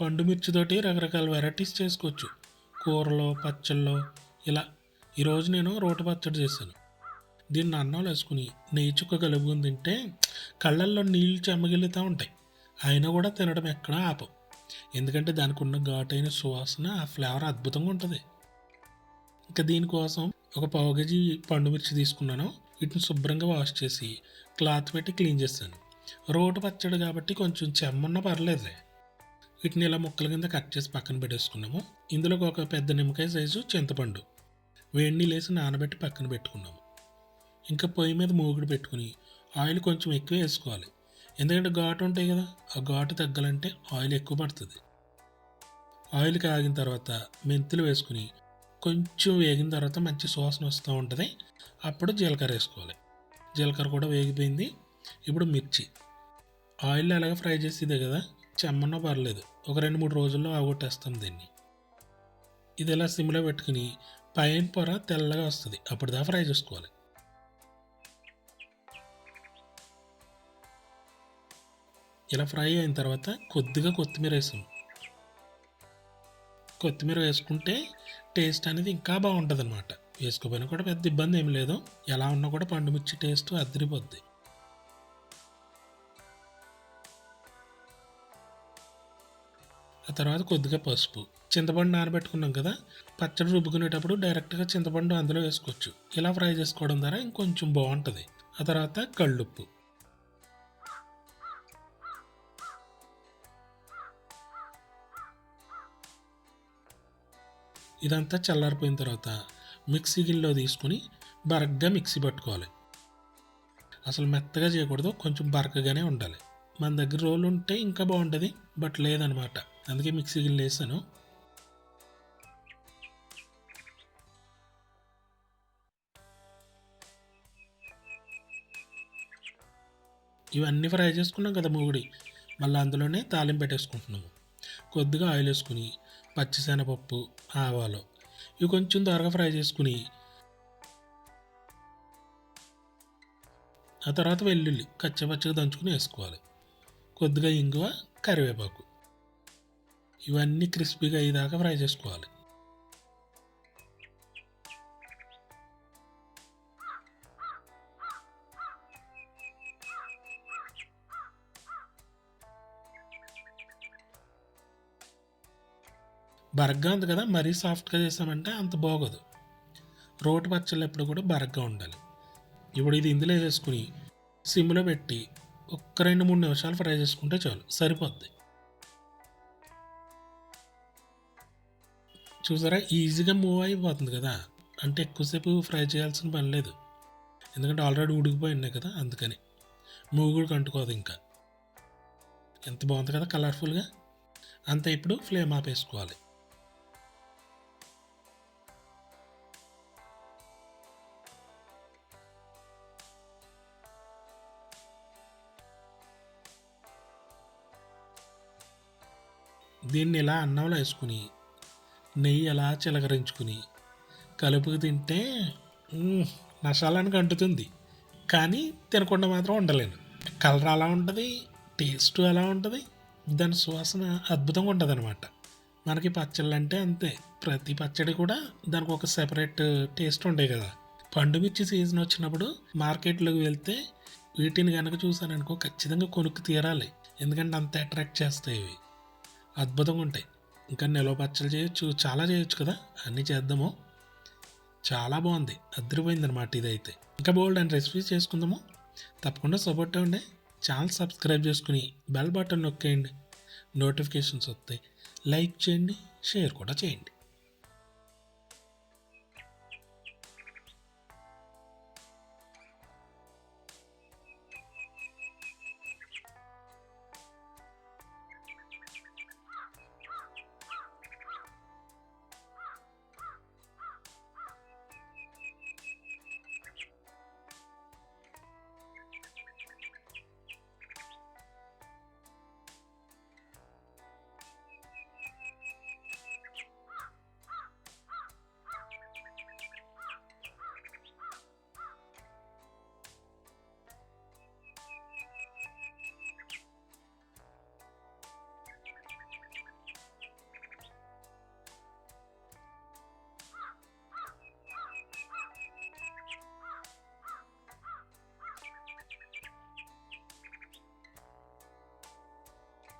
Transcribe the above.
పండు మిర్చితోటి రకరకాల వెరైటీస్ చేసుకోవచ్చు. కూరలో, పచ్చళ్ళలో ఇలా. ఈరోజు నేను రోటి పచ్చడి చేశాను. దీన్ని అన్నంలో వేసుకుని నెయ్యి చుక్క కలుపుకొని తింటే కళ్ళల్లో నీళ్ళు చెమ్మగిలుతూ ఉంటాయి. అయినా కూడా తినడం ఎక్కడా ఆపం. ఎందుకంటే దానికి ఉన్న ఘాటైన సువాసన, ఆ ఫ్లేవర్ అద్భుతంగా ఉంటుంది. ఇంకా దీనికోసం ఒక పావు కేజీ పండు మిర్చి తీసుకున్నాను. వీటిని శుభ్రంగా వాష్ చేసి క్లాత్ పెట్టి క్లీన్ చేశాను. రోటి పచ్చడి కాబట్టి కొంచెం చెమ్మన్నా పర్లేదులే. వీటిని ఇలా ముక్కల కింద కట్ చేసి పక్కన పెట్టేసుకున్నాము. ఇందులోకి ఒక పెద్ద నిమ్మకాయ సైజు చింతపండు వేడి నీళ్ళు వేసి నానబెట్టి పక్కన పెట్టుకున్నాము. ఇంకా పొయ్యి మీద మూగుడు పెట్టుకుని ఆయిల్ కొంచెం ఎక్కువ వేసుకోవాలి. ఎందుకంటే ఘాటు ఉంటాయి కదా, ఆ ఘాటు తగ్గాలంటే ఆయిల్ ఎక్కువ పడుతుంది. ఆయిల్ కాగిన తర్వాత మెంతులు వేసుకుని కొంచెం వేగిన తర్వాత మంచి సువాసన వస్తూ ఉంటుంది. అప్పుడు జీలకర్ర వేసుకోవాలి. జీలకర్ర కూడా వేగిపోయింది. ఇప్పుడు మిర్చి ఆయిల్ అలాగే ఫ్రై చేసేదే కదా, చెమ్మన్నా పర్లేదు. ఒక 2-3 రోజుల్లో ఆగొట్టేస్తాం దీన్ని. ఇది ఇలా సిమ్లో పెట్టుకుని పైన పొర తెల్లగా వస్తుంది, అప్పుడు దా ఫ్రై చేసుకోవాలి. ఇలా ఫ్రై అయిన తర్వాత కొద్దిగా కొత్తిమీర వేసాం. కొత్తిమీర వేసుకుంటే టేస్ట్ అనేది ఇంకా బాగుంటుంది అనమాట. వేసుకోపోయినా కూడా పెద్ద ఇబ్బంది ఏమి లేదు. ఎలా ఉన్నా కూడా పండు మిర్చి టేస్ట్ అదిరిపోద్ది. ఆ తర్వాత కొద్దిగా పసుపు, చింతపండు నానబెట్టుకున్నాం కదా, పచ్చడి రుబ్బుకునేటప్పుడు డైరెక్ట్గా చింతపండు అందులో వేసుకోవచ్చు. ఇలా ఫ్రై చేసుకోవడం ద్వారా ఇంకొంచెం బాగుంటుంది. ఆ తర్వాత కళ్ళుప్పు, ఇదంతా చల్లారిపోయిన తర్వాత మిక్సీ గిన్నెలో తీసుకుని బరగ్గా మిక్సీ పట్టుకోవాలి. అసలు మెత్తగా చేయకూడదు, కొంచెం బరకగానే ఉండాలి. మన దగ్గర రోలు ఉంటే ఇంకా బాగుంటుంది, బట్ లేదనమాట. అందుకే మిక్సీ గిన్నెలో వేసాను. ఇవన్నీ ఫ్రై చేసుకున్నాం కదా మూగుడి, మళ్ళీ అందులోనే తాలింపు పెట్టేసుకుంటున్నాము. కొద్దిగా ఆయిల్ వేసుకుని పచ్చిశనగపప్పు, ఆవాలు ఇవి కొంచెం త్వరగా ఫ్రై చేసుకుని ఆ తర్వాత వెల్లుల్లి కచ్చపచ్చగా దంచుకుని వేసుకోవాలి. కొద్దిగా ఇంగువ, కరివేపాకు ఇవన్నీ క్రిస్పీగా అయ్యేదాకా ఫ్రై చేసుకోవాలి. బరగ్గా ఉంది కదా, మరీ సాఫ్ట్గా చేసామంటే అంత బాగోదు. రోటి పచ్చళ్ళు ఎప్పుడు కూడా బరగ్గా ఉండాలి. ఇప్పుడు ఇది ఇందులో వేసుకుని సిమ్లో పెట్టి ఒక్క 2-3 నిమిషాలు ఫ్రై చేసుకుంటే చాలు, సరిపోద్ది. చూసారా, ఈజీగా మూవ్ అయిపోతుంది కదా. అంటే ఎక్కువసేపు ఫ్రై చేయాల్సిన పని లేదు, ఎందుకంటే ఆల్రెడీ ఉడికిపోయి ఉన్నాయి కదా, అందుకని మూగుడికి అంటుకోదు. ఇంకా ఎంత బాగుంది కదా కలర్ఫుల్గా. అంతే, ఇప్పుడు ఫ్లేమ్ ఆపేసుకోవాలి. దీన్ని ఇలా అన్నంలో వేసుకుని నెయ్యి ఎలా చిలకరించుకుని కలుపుకు తింటే నషాలానికి అంటుతుంది. కానీ తినకుండా మాత్రం ఉండలేను. కలర్ అలా ఉంటుంది, టేస్ట్ అలా ఉంటుంది, దాని సువాసన అద్భుతంగా ఉంటుంది అనమాట. మనకి పచ్చళ్ళు అంటే అంతే, ప్రతి పచ్చడి కూడా దానికి ఒక సెపరేట్ టేస్ట్ ఉంటాయి కదా. పండు మిర్చి సీజన్ వచ్చినప్పుడు మార్కెట్లోకి వెళ్తే వీటిని కనుక చూసాననుకో ఖచ్చితంగా కొనుక్కు తీరాలి, ఎందుకంటే అంత అట్రాక్ట్ చేస్తాయి ఇవి. అద్భుతంగా ఉంటాయి. ఇంకా నిలవ పచ్చళ్ళు చేయొచ్చు, చాలా చేయొచ్చు కదా. అన్నీ చేద్దాము. చాలా బాగుంది, అదిరిపోయింది అనమాట ఇదైతే. ఇంకా బోల్డ్ అండ్ రెసిపీస్ చేసుకుందాము. తప్పకుండా సపోర్ట్ అవ్వండి. ఛానల్ సబ్స్క్రైబ్ చేసుకుని బెల్ బటన్ నొక్కేయండి, నోటిఫికేషన్స్ వస్తాయి. లైక్ చేయండి, షేర్ కూడా చేయండి.